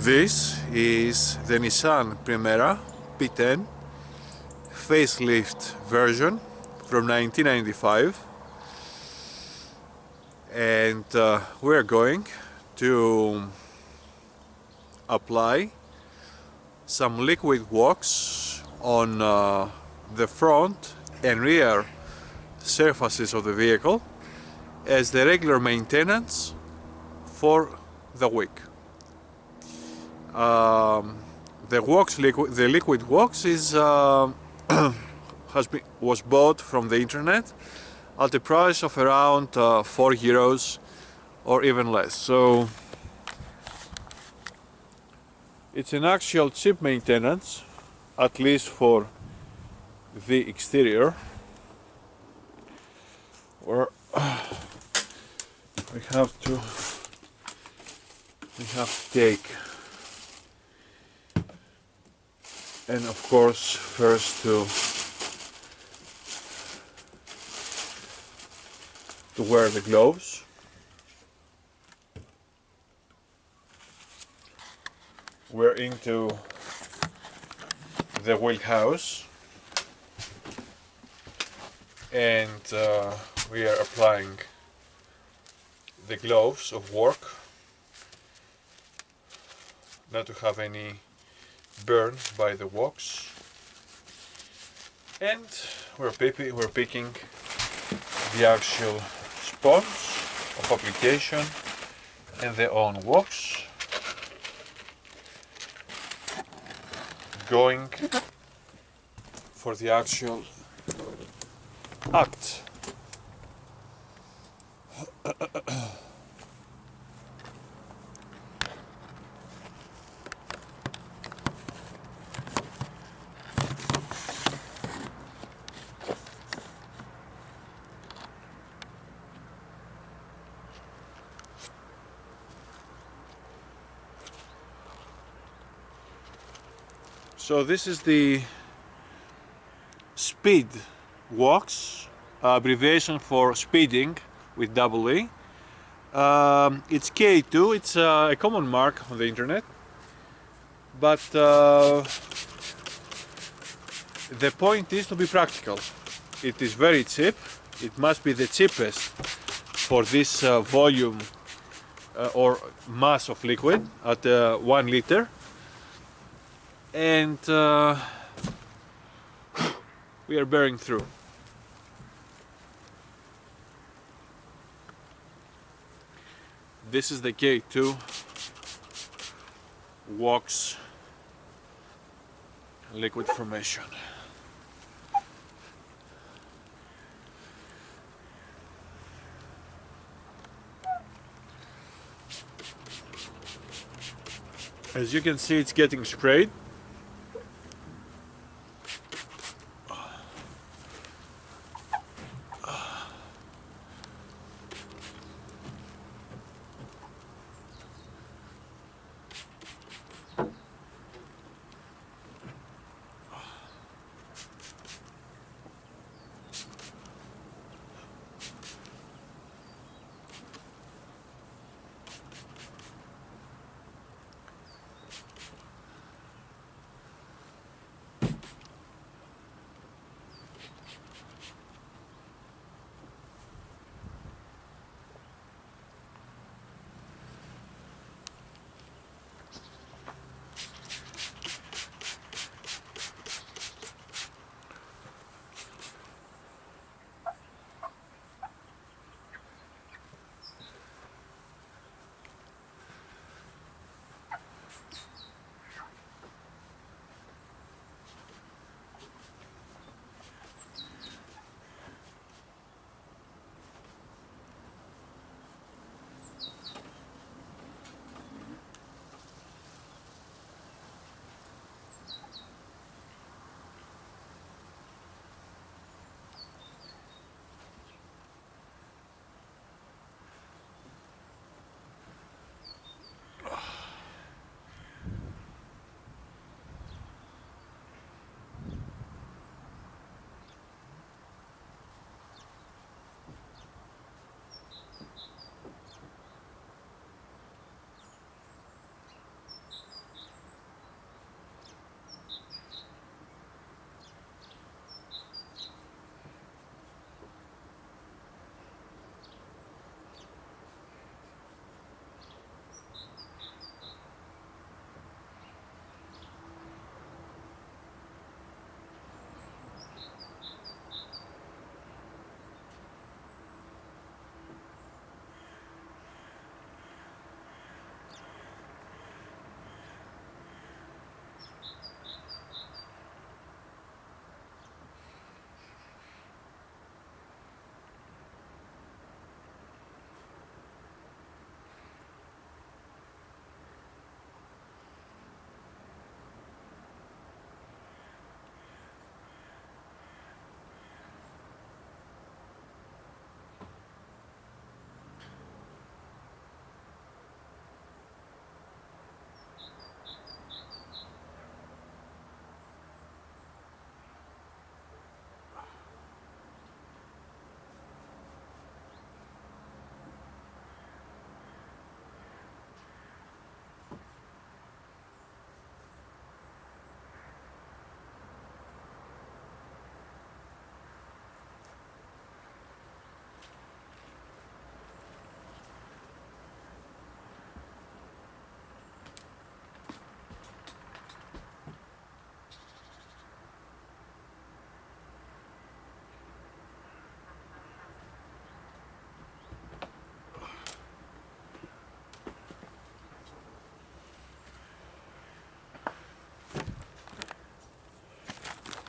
This is the Nissan Primera P10 facelift version from 1995, and we're going to apply some liquid wax on the front and rear surfaces of the vehicle as the regular maintenance for the week. The liquid wax is was bought from the internet at a price of around €4 or even less. So it's an actual cheap maintenance, at least for the exterior, where we have to take, and of course first to wear the gloves. We're into the wheelhouse, and we are applying the gloves of work, not to have any burn by the wax, and we're picking the actual sponge of application and the on wax, going for the actual act. So this is the speed wax, abbreviation for speeding with double E. It's K2, it's a common mark on the internet, but the point is to be practical. It is very cheap. It must be the cheapest for this volume or mass of liquid at 1 liter. And we are bearing through. This is the K2 wax liquid formation. As you can see, it's getting sprayed.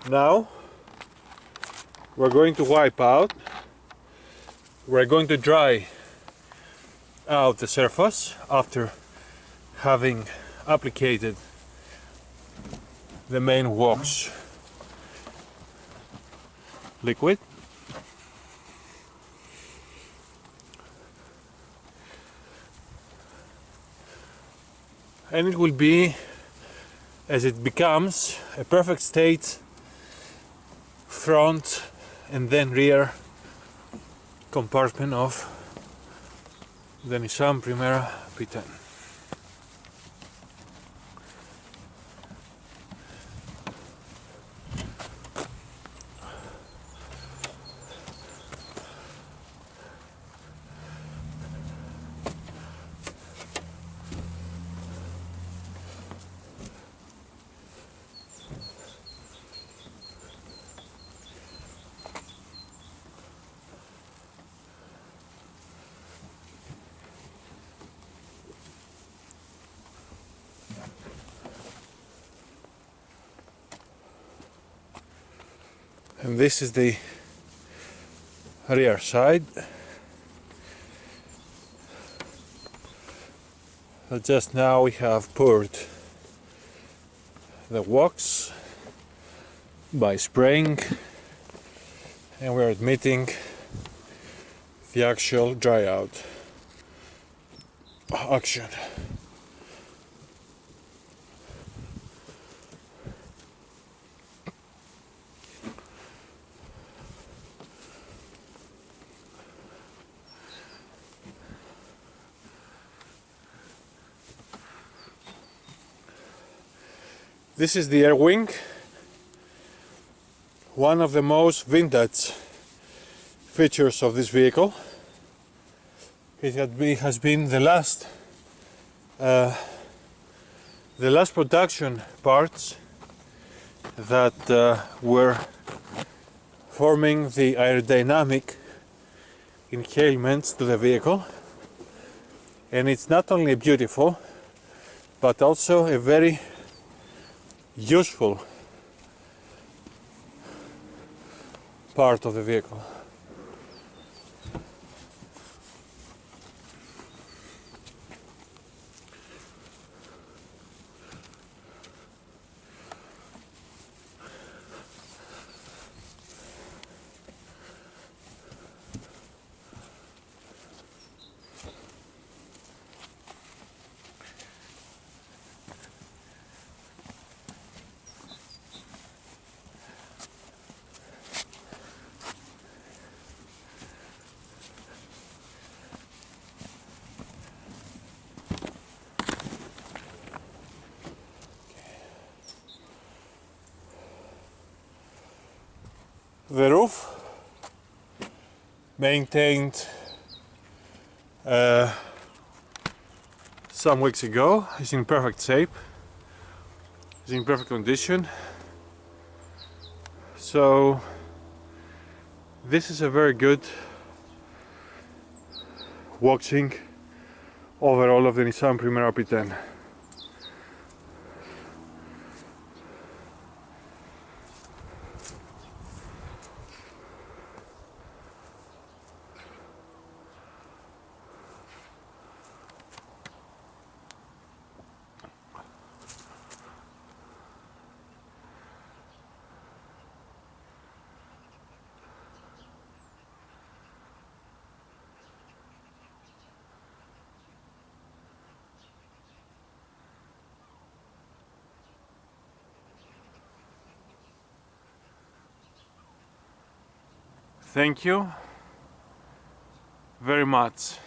Now we're going to wipe out, we're going to dry out the surface after having applicated the main wax liquid. And it will be, as it becomes, a perfect state front and then rear compartment of the Nissan Primera P10. And this is the rear side. Just now we have poured the wax by spraying, and we're admitting the actual dry out action. This is the air wing, one of the most vintage features of this vehicle. It has been the last production parts that were forming the aerodynamic enhancements to the vehicle, and it's not only beautiful but also a very useful part of the vehicle. The roof, maintained some weeks ago, is in perfect shape, is in perfect condition. So this is a very good waxing overall of the Nissan Primera P10. Thank you very much.